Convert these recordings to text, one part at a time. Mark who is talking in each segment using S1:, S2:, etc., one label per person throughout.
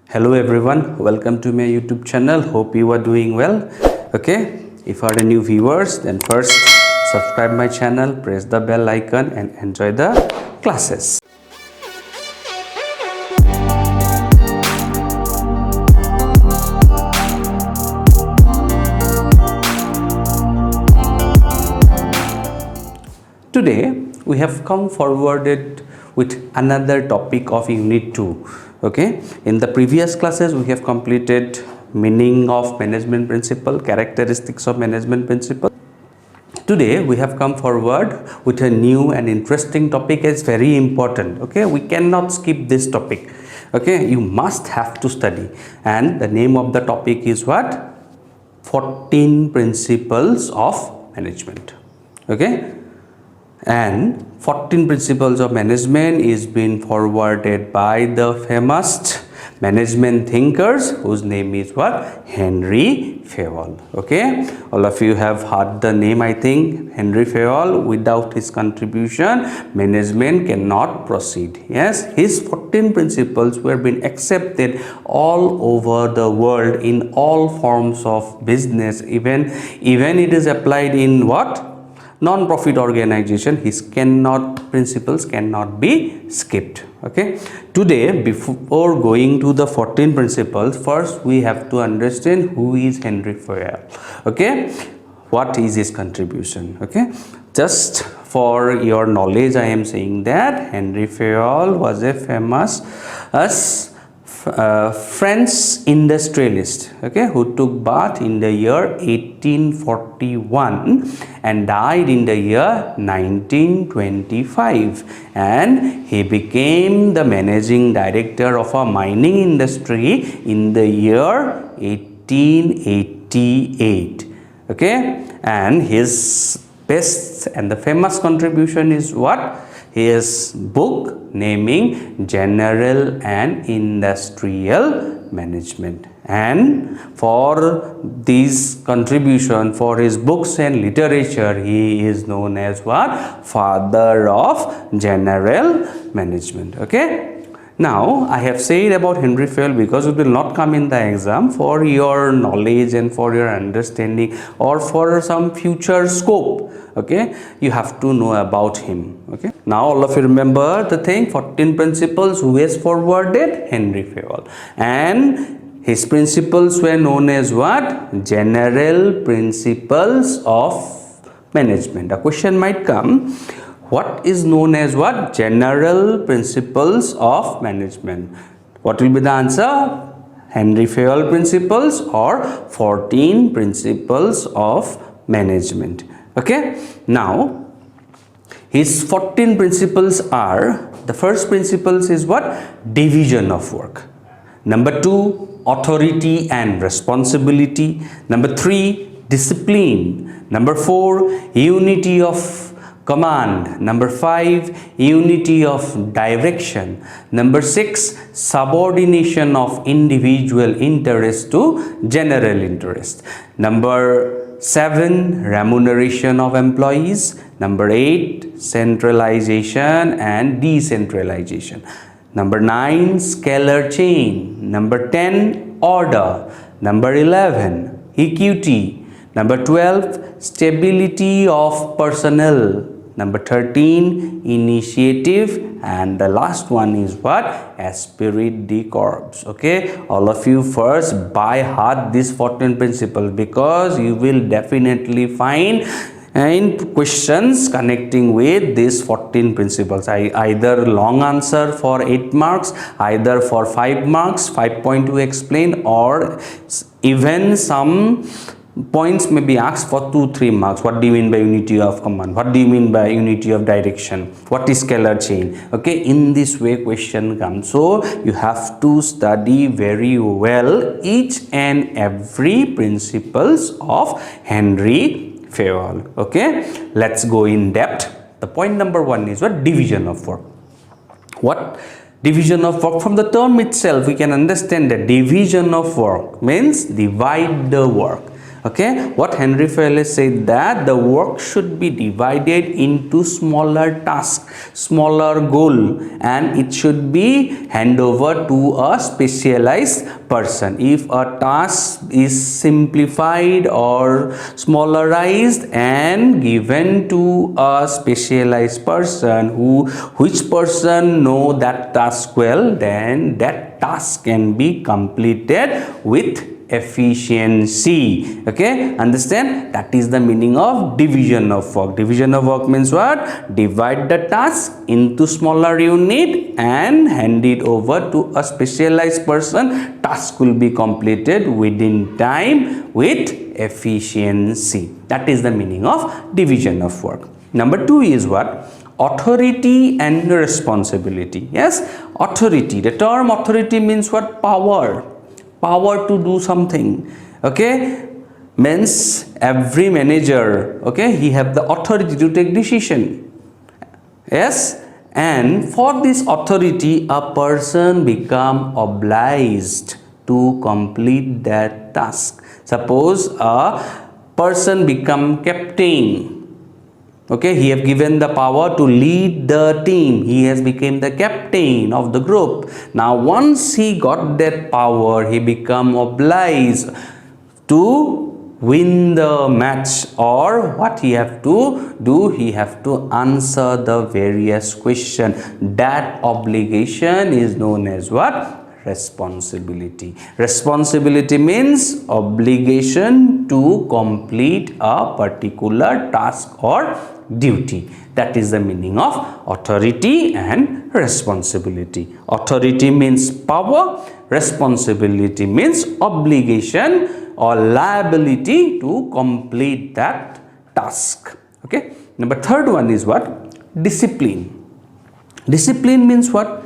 S1: Hello everyone, welcome to my YouTube channel. Hope you are doing well. Okay, if you are a new viewers, then first subscribe my channel, press the bell icon and enjoy the classes. Today we have come forwarded with another topic of unit 2. Okay, in the previous classes we have completed meaning of management principle, characteristics of management principle. Today we have come forward with a new and interesting topic. It's very important. Okay, we cannot skip this topic. Okay, you must have to study, and the name of the topic is what? 14 principles of management. Okay, and 14 principles of management is being forwarded by the famous management thinkers whose name is what? Henry Fayol. Okay, all of you have heard the name, I think, Henry Fayol. Without his contribution, management cannot proceed. Yes, his 14 principles were being accepted all over the world in all forms of business. Even it is applied in what? Non-profit organization. His principles cannot be skipped. Okay, today before going to the 14 principles, first we have to understand who is Henry Fayol. Okay, what is his contribution? Okay, just for your knowledge, I am saying that Henry Fayol was a famous French industrialist, okay, who took birth in the year 1841 and died in the year 1925, and he became the managing director of a mining industry in the year 1888. Okay, and his best and the famous contribution is what? His book naming General and Industrial Management. And for this contribution, for his books and literature, he is known as what? Father of General Management. Okay. Now, I have said about Henry Fayol because it will not come in the exam. For your knowledge and for your understanding or for some future scope, okay, you have to know about him. Okay, now all of you remember the thing, 14 principles. Who has forwarded? Henry Fayol. And his principles were known as what? General principles of management. A question might come, what is known as what? General principles of management. What will be the answer? Henry Fayol principles or 14 principles of management. Okay, now his 14 principles are, the first principles is what? Division of work. Number 2, authority and responsibility. Number 3, discipline. Number 4, unity of command. Number 5, unity of direction. Number 6, subordination of individual interest to general interest. Number 7, remuneration of employees. Number 8, centralization and decentralization. Number 9, scalar chain. Number 10, order. Number 11, equity. Number 12, stability of personnel. Number 13, initiative, and the last one is what? Esprit de corps. Okay, all of you first by heart this 14 principles, because you will definitely find in questions connecting with these 14 principles. Either long answer for 8 marks, either for 5 marks, 5.2 explain, or even some points may be asked for 2-3 marks. What do you mean by unity of command? What do you mean by unity of direction? What is scalar chain? Okay, in this way question comes. So you have to study very well each and every principles of Henry Fayol. Okay, let's go in depth. The point number 1 is what? Division of work. What? Division of work. From the term itself we can understand that division of work means divide the work. Okay, what Henry Fayol said, that the work should be divided into smaller tasks, smaller goal, and it should be handed over to a specialized person. If a task is simplified or smallarized and given to a specialized person, which person know that task well, then that task can be completed with efficiency. Okay, understand? That is the meaning of division of work. Division of work means what? Divide the task into smaller unit and hand it over to a specialized person. Task will be completed within time with efficiency. That is the meaning of division of work. Number 2 is what? Authority and responsibility. Yes, authority. The term authority means what? Power. Power to do something. Okay, means every manager, okay, he have the authority to take decision. Yes, and for this authority a person become obliged to complete that task. Suppose a person become captain. Okay, he have given the power to lead the team. He has become the captain of the group. Now once he got that power, he become obliged to win the match, or what he have to do, he have to answer the various question. That obligation is known as what? Responsibility. Responsibility means obligation to complete a particular task or duty. That is the meaning of authority and responsibility. Authority means power, responsibility means obligation or liability to complete that task. Okay, number 3rd one is what? Discipline. Discipline means what?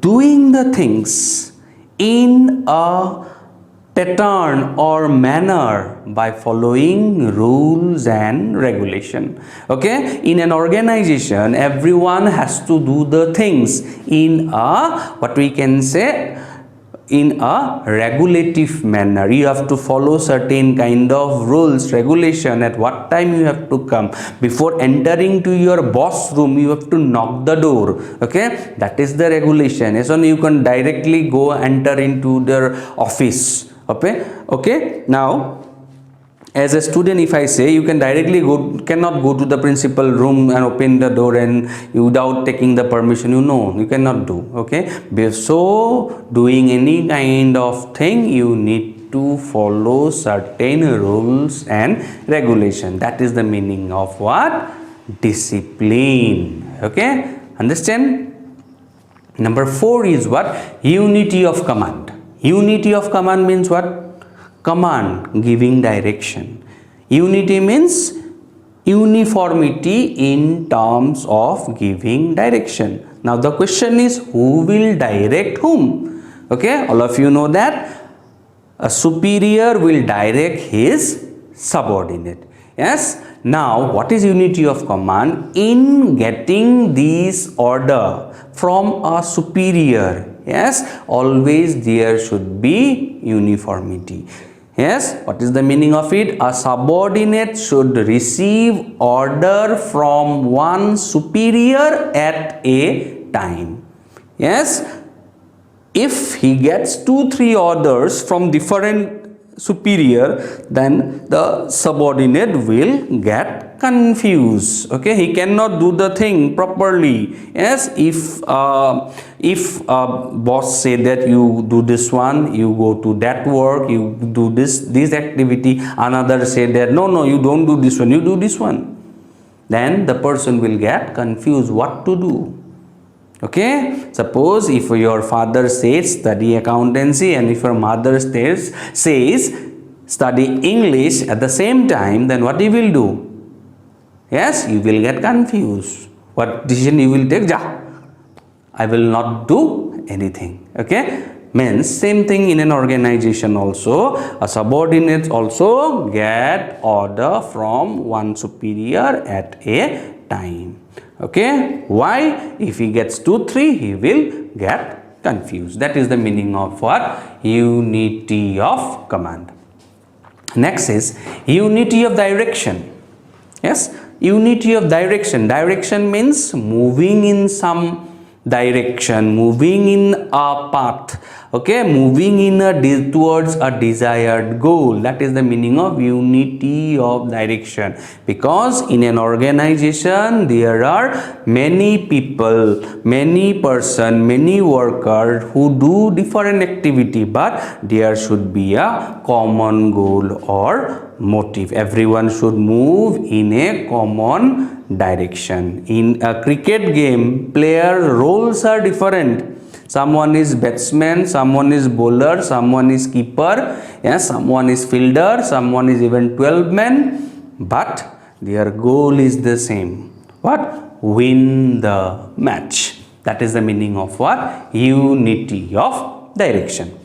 S1: Doing the things in a pattern or manner by following rules and regulation. Okay, in an organization everyone has to do the things in a, what we can say, in a regulative manner. You have to follow certain kind of rules, regulation, at what time you have to come. Before entering to your boss room, you have to knock the door. Okay, that is the regulation. As soon you can directly go enter into their office. Okay, now as a student, if I say you can directly go, cannot go to the principal room and open the door and without taking the permission, you cannot do. Okay, so doing any kind of thing, you need to follow certain rules and regulation. That is the meaning of what? Discipline. Okay, understand? Number 4 is what? Unity of command. Unity of command means what? Command, giving direction. Unity means uniformity in terms of giving direction. Now the question is, who will direct whom? Okay, all of you know that a superior will direct his subordinate. Yes, now what is unity of command? In getting this order from a superior, yes, always there should be uniformity. Yes, what is the meaning of it? A subordinate should receive order from one superior at a time. Yes, if he gets 2-3 orders from different superior, then the subordinate will get confused. Okay, he cannot do the thing properly. Yes, if boss say that you do this one, you go to that work, you do this activity, another say that no, you don't do this one, you do this one, then the person will get confused what to do. Okay, suppose if your father says study accountancy and if your mother says study English at the same time, then what you will do? Yes, you will get confused. What decision you will take? I will not do anything. Okay, means same thing in an organization also. A subordinate also get order from one superior at a time. Okay, why? If he gets 2-3, he will get confused. That is the meaning of what? Unity of command. Next is unity of direction. Yes, unity of direction. Direction means moving in some direction, moving in a path, okay, moving in a towards a desired goal. That is the meaning of unity of direction. Because in an organization there are many people, many person, many workers who do different activity, but there should be a common goal or motive. Everyone should move in a common direction. In a cricket game, player roles are different. Someone is batsman, someone is bowler, someone is keeper, yes, someone is fielder, someone is even 12 men, but their goal is the same. What? Win the match. That is the meaning of what? Unity of direction.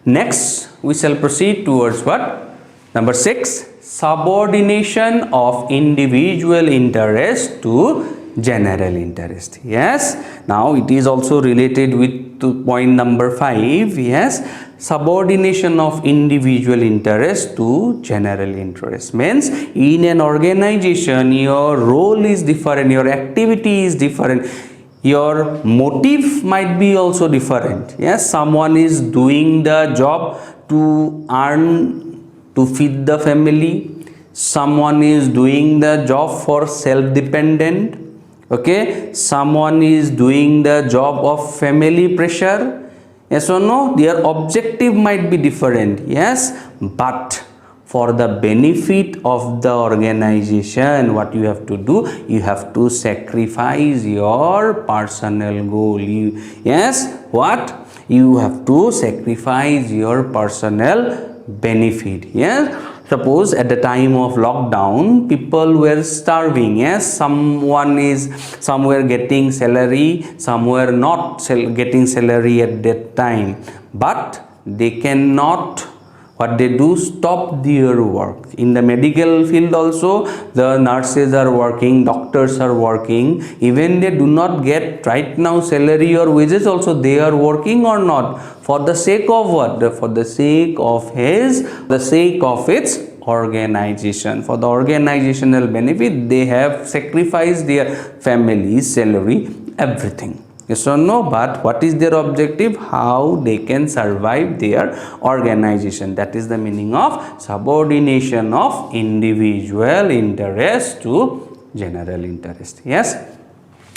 S1: Next, we shall proceed towards what? Number 6, subordination of individual interest to general interest. Yes, now it is also related with to point number 5. Yes, subordination of individual interest to general interest means in an organization your role is different, your activity is different, your motive might be also different. Yes, someone is doing the job to earn, to feed the family, someone is doing the job for self-dependent, okay, someone is doing the job of family pressure. Yes or no? Their objective might be different. Yes, but for the benefit of the organization, what you have to do, you have to sacrifice your personal goal. Yes, what? You have to sacrifice your personal benefit. Yes, suppose at the time of lockdown people were starving. Yes, someone is somewhere getting salary, somewhere not getting salary at that time, but they cannot, what they do, stop their work. In the medical field also the nurses are working, doctors are working, even they do not get right now salary or wages also, they are working or not, for the sake of what? For the sake of the sake of its organization, for the organizational benefit, they have sacrificed their family's salary, everything. Yes or no? But what is their objective? How they can survive their organization. That is the meaning of subordination of individual interest to general interest. Yes.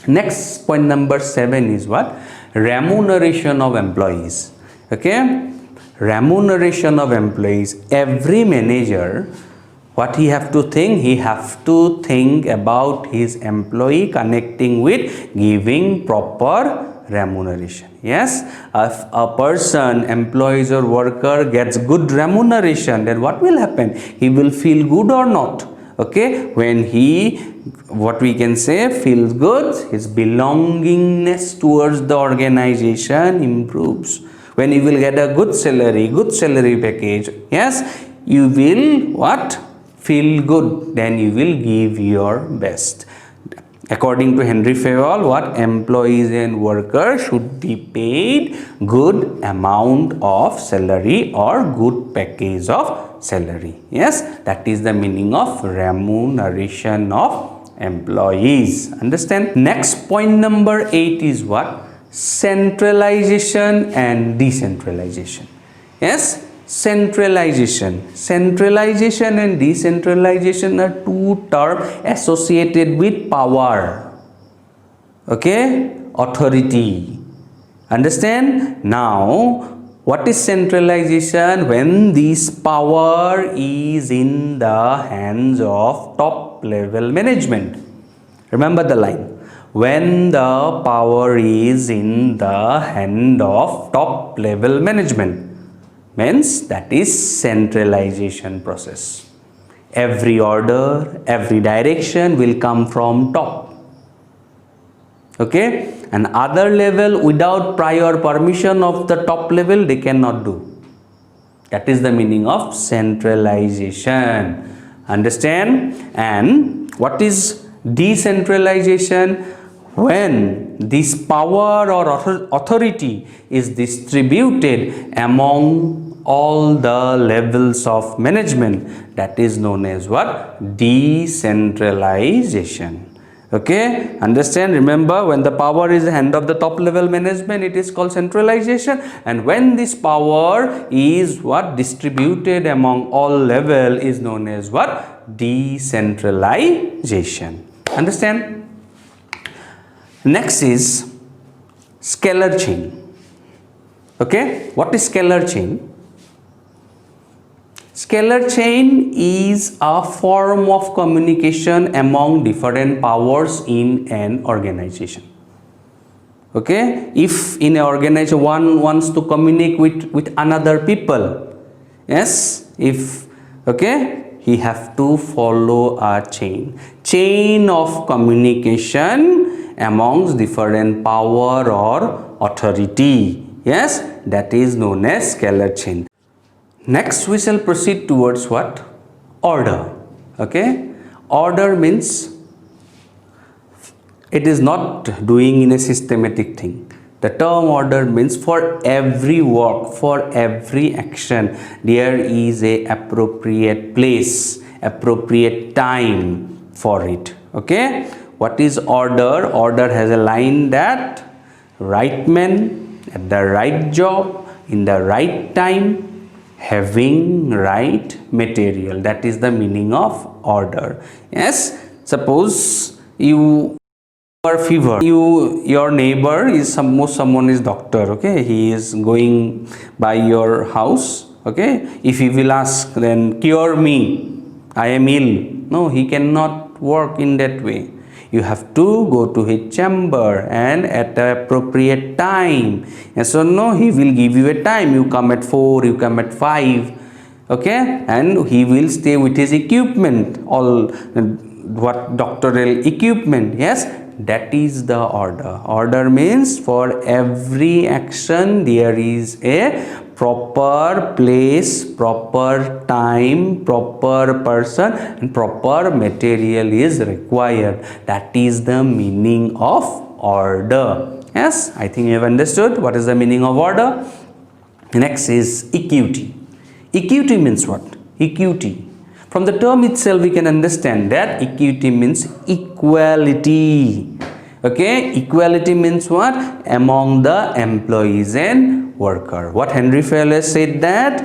S1: Next, point number 7 is what? Remuneration of employees. Okay, remuneration of employees. Every manager, what he have to think? He have to think about his employee, connecting with giving proper remuneration. Yes, if a person, employees or worker gets good remuneration, then what will happen? He will feel good or not? Okay, when he, what we can say, feels good, his belongingness towards the organization improves. When you will get a good salary package, yes, you will what? Feel good, then you will give your best. According to Henry Fayol, what? Employees and workers should be paid good amount of salary or good package of salary. Yes, that is the meaning of remuneration of employees. Understand? Next, point number 8 is what? Centralization and decentralization. Yes, centralization and decentralization are two terms associated with power, okay, authority. Understand? Now, what is centralization? When this power is in the hands of top level management. Remember the line. When the power is in the hand of top level management, means that is centralization process. Every order, every direction will come from top. Okay, and other level, without prior permission of the top level, they cannot do. That is the meaning of centralization. Understand? And what is decentralization? When this power or authority is distributed among all the levels of management. That is known as what? Decentralization. Okay, understand? Remember, when the power is in the hand of the top level management, it is called centralization, and when this power is what? Distributed among all level, is known as what? Decentralization. Understand? Next is scalar chain. Okay, what is scalar chain? Scalar chain is a form of communication among different powers in an organization. Okay, if in an organization one wants to communicate with another people, yes, if, okay, he have to follow a chain of communication amongst different power or authority. Yes, that is known as scalar chain. Next we shall proceed towards what? Order. Okay, order means it is not doing in a systematic thing. The term order means for every work, for every action, there is a appropriate place, appropriate time for it. Okay, what is order? Order has a line that right man at the right job in the right time, having right material. That is the meaning of order. Yes, suppose you are fever, your neighbor is someone is doctor. Okay, he is going by your house. Okay, if he will ask, then cure me, I am ill. No, he cannot work in that way. You have to go to his chamber and at the appropriate time. Yes or no? He will give you a time. You come at 4, you come at 5. Okay, and he will stay with his equipment, all what doctoral equipment. Yes, that is the order. Order means for every action there is a proper place, proper time, proper person, and proper material is required. That is the meaning of order. Yes, I think you have understood what is the meaning of order. Next is equity. Equity means what? Equity. From the term itself we can understand that equity means equality. Okay, equality means what? Among the employees and worker. What Henry Fayol said, that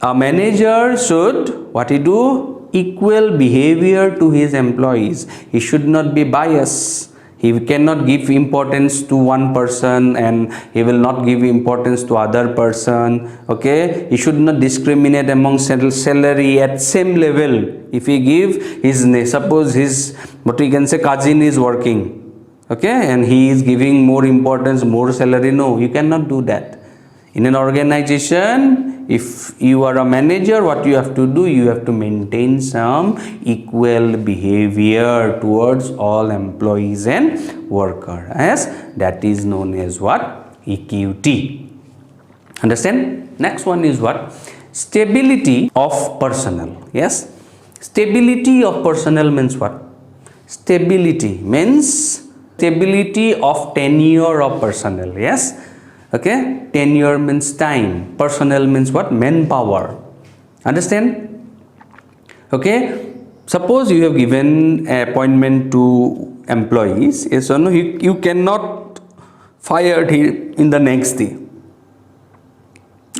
S1: a manager should, what he do? Equal behavior to his employees. He should not be biased. He cannot give importance to one person and he will not give importance to other person. Okay, he should not discriminate among salary at same level. If he give his, suppose his, what we can say, cousin is working, okay, and he is giving more importance, more salary, no, you cannot do that. In an organization, if you are a manager, what you have to do? You have to maintain some equal behavior towards all employees and worker. Yes, that is known as what? Equity. Understand? Next one is what? Stability of personnel. Yes, stability of personnel means what? Stability means stability of tenure of personnel. Yes, okay, tenure means time, personnel means what? Manpower. Understand? Okay, suppose you have given appointment to employees, yes or no? You cannot fire him in the next day.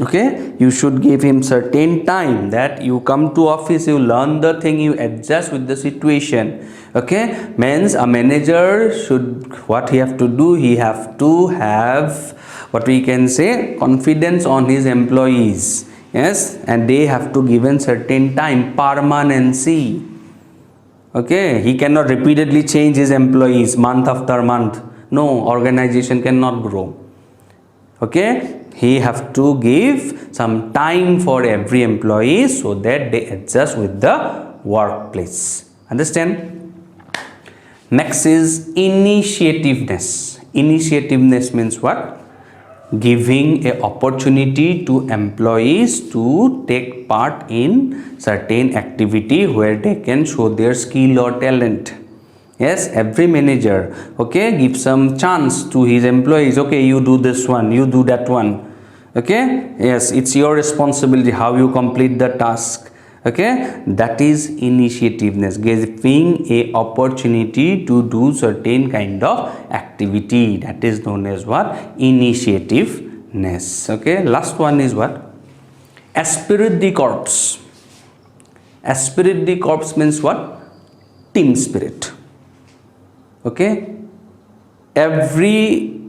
S1: Okay, you should give him certain time, that you come to office, you learn the thing, you adjust with the situation. Okay, means a manager should, what he have to do? He have to have, what we can say, confidence on his employees. Yes, and they have to given certain time, permanency. Okay, he cannot repeatedly change his employees month after month. No, organization cannot grow. Okay, he have to give some time for every employee so that they adjust with the workplace. Understand? Next is initiativeness. Initiativeness means what? Giving a opportunity to employees to take part in certain activity where they can show their skill or talent. Yes, every manager, okay, give some chance to his employees. Okay, you do this one, you do that one. Okay, yes, it's your responsibility how you complete the task. Okay, that is initiativeness, giving a opportunity to do certain kind of activity. That is known as what? Initiativeness. Okay, last one is what? Esprit de corps. Esprit de corps means what? Team spirit. Okay, every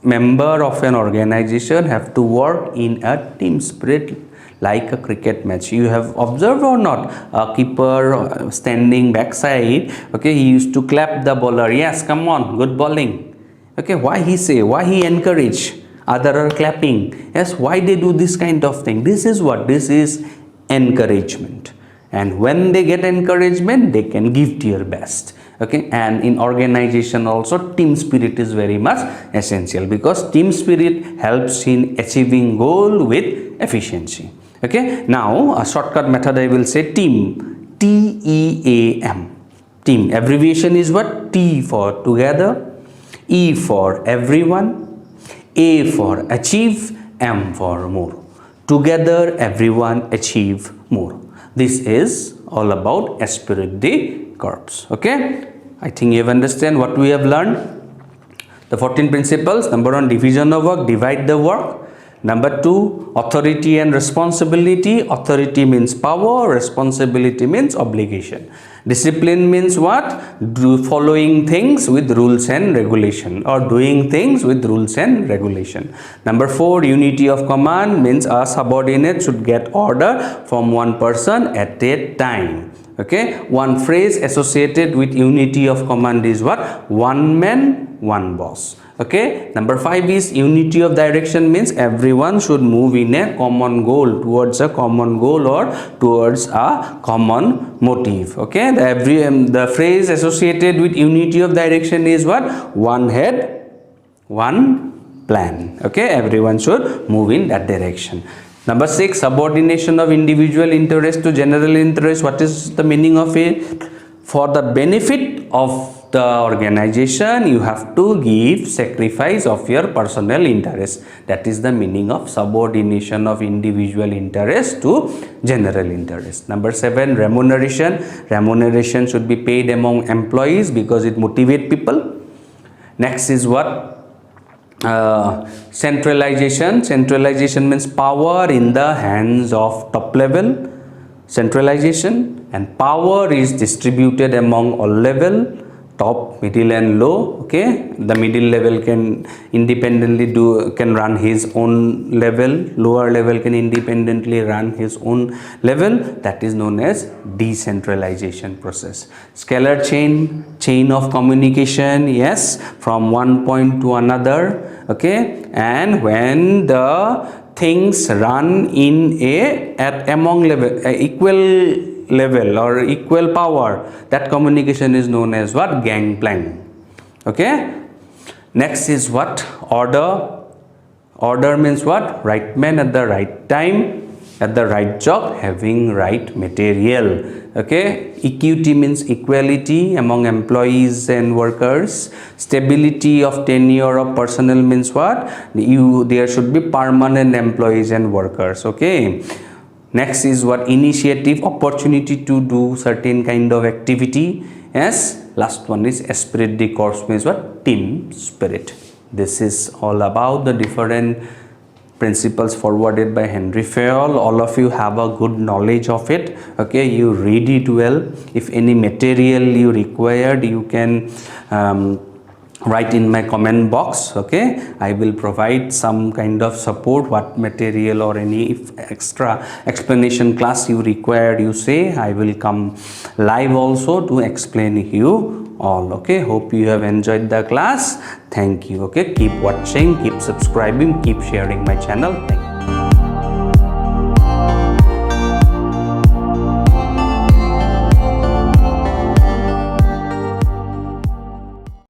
S1: member of an organization have to work in a team spirit, like a cricket match. You have observed or not, a keeper standing backside, okay, he used to clap the bowler, yes, come on, good bowling. Okay, why he say, why he encourage, other are clapping, yes, why they do this kind of thing? This is what? This is encouragement. And when they get encouragement, they can give their best. Okay, and in organization also, team spirit is very much essential, because team spirit helps in achieving goal with efficiency. Okay, now a shortcut method I will say team, TEAM. Team abbreviation is what? T for together, E for everyone, A for achieve, M for more. Together everyone achieve more. This is all about esprit de corps. Okay, I think you have understand what we have learned. The 14 principles. Number 1, division of work, divide the work. Number 2, authority and responsibility. Authority means power, responsibility means obligation. Discipline means what? Following things with rules and regulation, or doing things with rules and regulation. Number 4, unity of command means a subordinate should get order from one person at a time. Okay, one phrase associated with unity of command is what? One man, one boss. Okay, number 5 is unity of direction means everyone should move in a common goal, towards a common goal or towards a common motive. Okay, the phrase associated with unity of direction is what? One head, one plan. Okay, everyone should move in that direction. Number 6, subordination of individual interest to general interest. What is the meaning of it? For the benefit of the organization, you have to give sacrifice of your personal interest. That is the meaning of subordination of individual interest to general interest. Number 7, remuneration. Remuneration should be paid among employees because it motivates people. Next is what? Centralization. Centralization means power in the hands of top level. Centralization, and power is distributed among all level, top, middle and low. Okay, the middle level can independently can run his own level, lower level can independently run his own level. That is known as decentralization process. Scalar chain of communication, yes, from one point to another. Okay, and when the things run in among level, equal level or equal power, that communication is known as what? Gangplank. Okay, next is what? Order. Order means what? Right man at the right time, at the right job, having right material. Okay, equity means equality among employees and workers. Stability of tenure of personnel means what? There should be permanent employees and workers. Okay, next is what? Initiative, opportunity to do certain kind of activity. Yes, last one is esprit de corps means what? Team spirit. This is all about the different principles forwarded by Henry Fayol. All of you have a good knowledge of it. Okay, you read it well. If any material you required, you can write in my comment box. Okay, I will provide some kind of support, what material or any extra explanation class you required, you say, I will come live also to explain you all. Okay, hope you have enjoyed the class. Thank you. Okay, keep watching, keep subscribing, keep sharing my channel. Thank you.